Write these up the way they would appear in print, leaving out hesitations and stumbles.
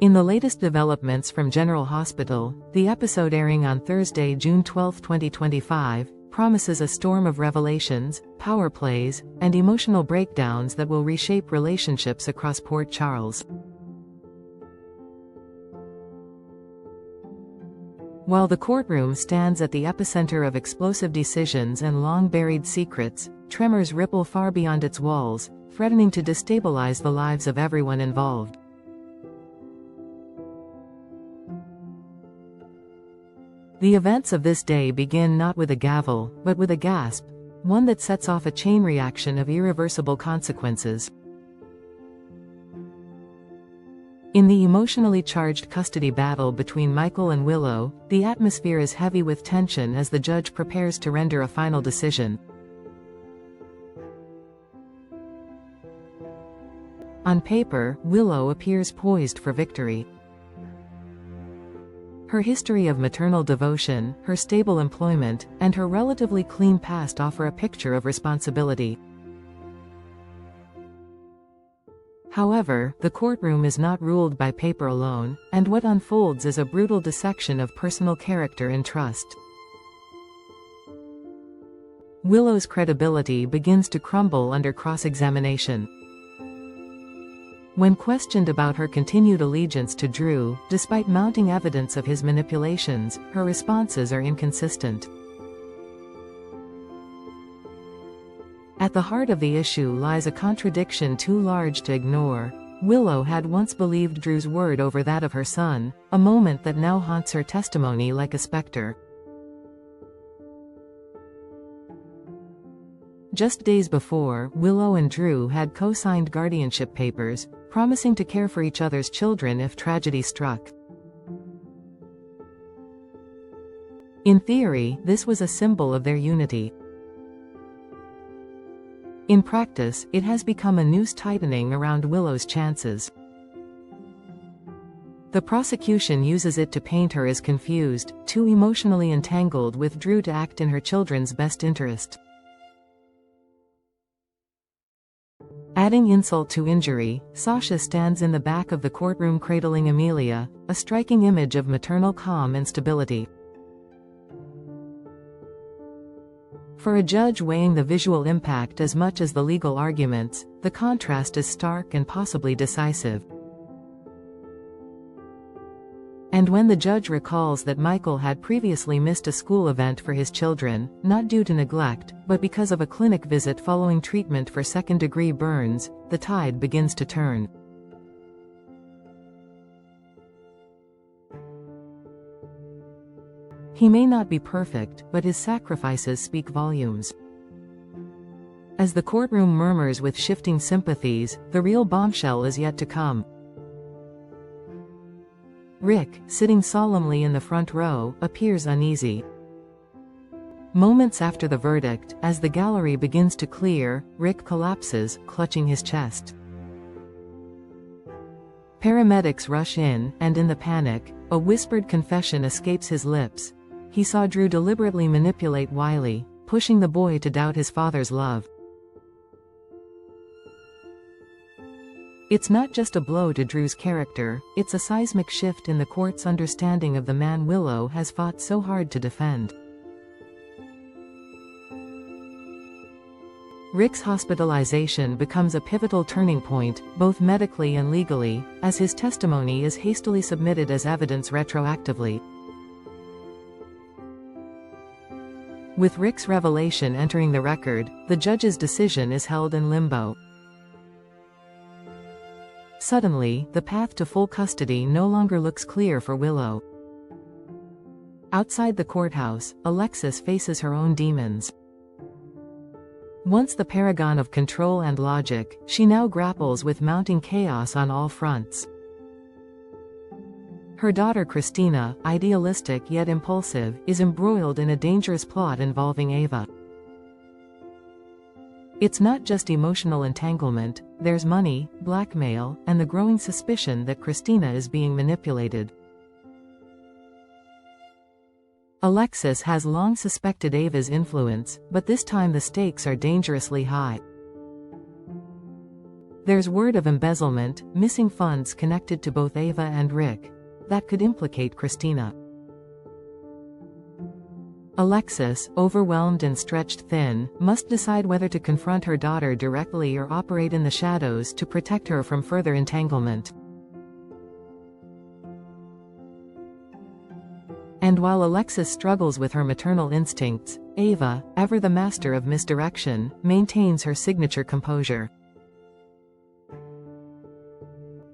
In the latest developments from General Hospital, the episode airing on Thursday, June 12, 2025, promises a storm of revelations, power plays, and emotional breakdowns that will reshape relationships across Port Charles. While the courtroom stands at the epicenter of explosive decisions and long-buried secrets, tremors ripple far beyond its walls, threatening to destabilize the lives of everyone involved. The events of this day begin not with a gavel, but with a gasp, one that sets off a chain reaction of irreversible consequences. In the emotionally charged custody battle between Michael and Willow, the atmosphere is heavy with tension as the judge prepares to render a final decision. On paper, Willow appears poised for victory. Her history of maternal devotion, her stable employment, and her relatively clean past offer a picture of responsibility. However, the courtroom is not ruled by paper alone, and what unfolds is a brutal dissection of personal character and trust. Willow's credibility begins to crumble under cross-examination. When questioned about her continued allegiance to Drew, despite mounting evidence of his manipulations, her responses are inconsistent. At the heart of the issue lies a contradiction too large to ignore. Willow had once believed Drew's word over that of her son, a moment that now haunts her testimony like a specter. Just days before, Willow and Drew had co-signed guardianship papers, promising to care for each other's children if tragedy struck. In theory, this was a symbol of their unity. In practice, it has become a noose tightening around Willow's chances. The prosecution uses it to paint her as confused, too emotionally entangled with Drew to act in her children's best interest. Adding insult to injury, Sasha stands in the back of the courtroom cradling Amelia, a striking image of maternal calm and stability. For a judge weighing the visual impact as much as the legal arguments, the contrast is stark and possibly decisive. And when the judge recalls that Michael had previously missed a school event for his children, not due to neglect, but because of a clinic visit following treatment for second-degree burns, the tide begins to turn. He may not be perfect, but his sacrifices speak volumes. As the courtroom murmurs with shifting sympathies, the real bombshell is yet to come. Rick, sitting solemnly in the front row, appears uneasy. Moments after the verdict, as the gallery begins to clear, Rick collapses, clutching his chest. Paramedics rush in, and in the panic, a whispered confession escapes his lips. He saw Drew deliberately manipulate Wiley, pushing the boy to doubt his father's love. It's not just a blow to Drew's character, it's a seismic shift in the court's understanding of the man Willow has fought so hard to defend. Rick's hospitalization becomes a pivotal turning point, both medically and legally, as his testimony is hastily submitted as evidence retroactively. With Rick's revelation entering the record, the judge's decision is held in limbo. Suddenly, the path to full custody no longer looks clear for Willow. Outside the courthouse, Alexis faces her own demons. Once the paragon of control and logic, she now grapples with mounting chaos on all fronts. Her daughter Kristina, idealistic yet impulsive, is embroiled in a dangerous plot involving Ava. It's not just emotional entanglement, there's money, blackmail, and the growing suspicion that Kristina is being manipulated. Alexis has long suspected Ava's influence, but this time the stakes are dangerously high. There's word of embezzlement, missing funds connected to both Ava and Rick. That could implicate Kristina. Alexis, overwhelmed and stretched thin, must decide whether to confront her daughter directly or operate in the shadows to protect her from further entanglement. And while Alexis struggles with her maternal instincts, Ava, ever the master of misdirection, maintains her signature composure.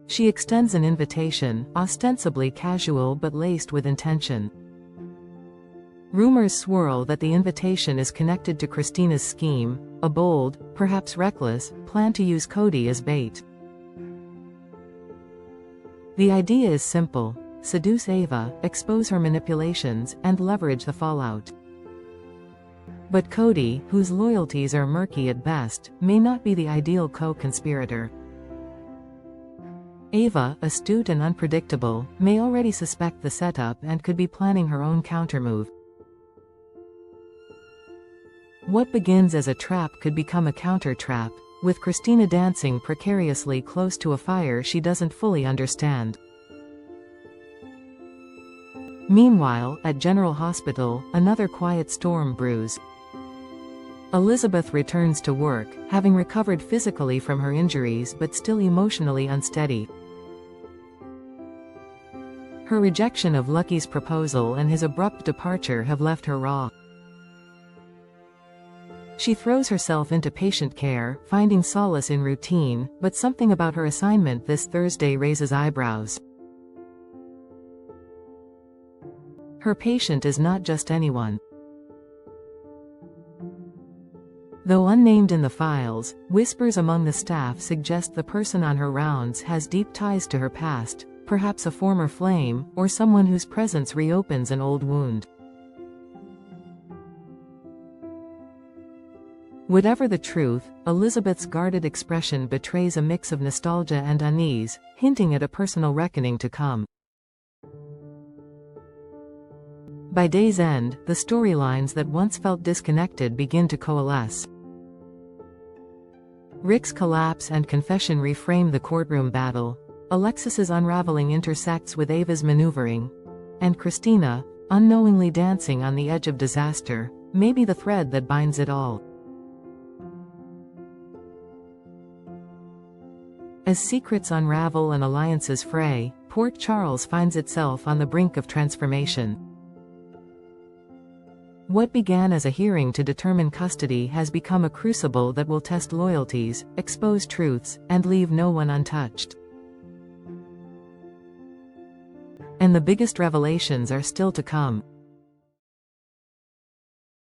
She extends an invitation, ostensibly casual but laced with intention. Rumors swirl that the invitation is connected to Kristina's scheme, a bold, perhaps reckless, plan to use Cody as bait. The idea is simple: seduce Ava, expose her manipulations, and leverage the fallout. But Cody, whose loyalties are murky at best, may not be the ideal co-conspirator. Ava, astute and unpredictable, may already suspect the setup and could be planning her own countermove. What begins as a trap could become a counter-trap, with Kristina dancing precariously close to a fire she doesn't fully understand. Meanwhile, at General Hospital, another quiet storm brews. Elizabeth returns to work, having recovered physically from her injuries but still emotionally unsteady. Her rejection of Lucky's proposal and his abrupt departure have left her raw. She throws herself into patient care, finding solace in routine, but something about her assignment this Thursday raises eyebrows. Her patient is not just anyone. Though unnamed in the files, whispers among the staff suggest the person on her rounds has deep ties to her past, perhaps a former flame, or someone whose presence reopens an old wound. Whatever the truth, Elizabeth's guarded expression betrays a mix of nostalgia and unease, hinting at a personal reckoning to come. By day's end, the storylines that once felt disconnected begin to coalesce. Rick's collapse and confession reframe the courtroom battle. Alexis's unraveling intersects with Ava's maneuvering. And Kristina, unknowingly dancing on the edge of disaster, may be the thread that binds it all. As secrets unravel and alliances fray, Port Charles finds itself on the brink of transformation. What began as a hearing to determine custody has become a crucible that will test loyalties, expose truths, and leave no one untouched. And the biggest revelations are still to come.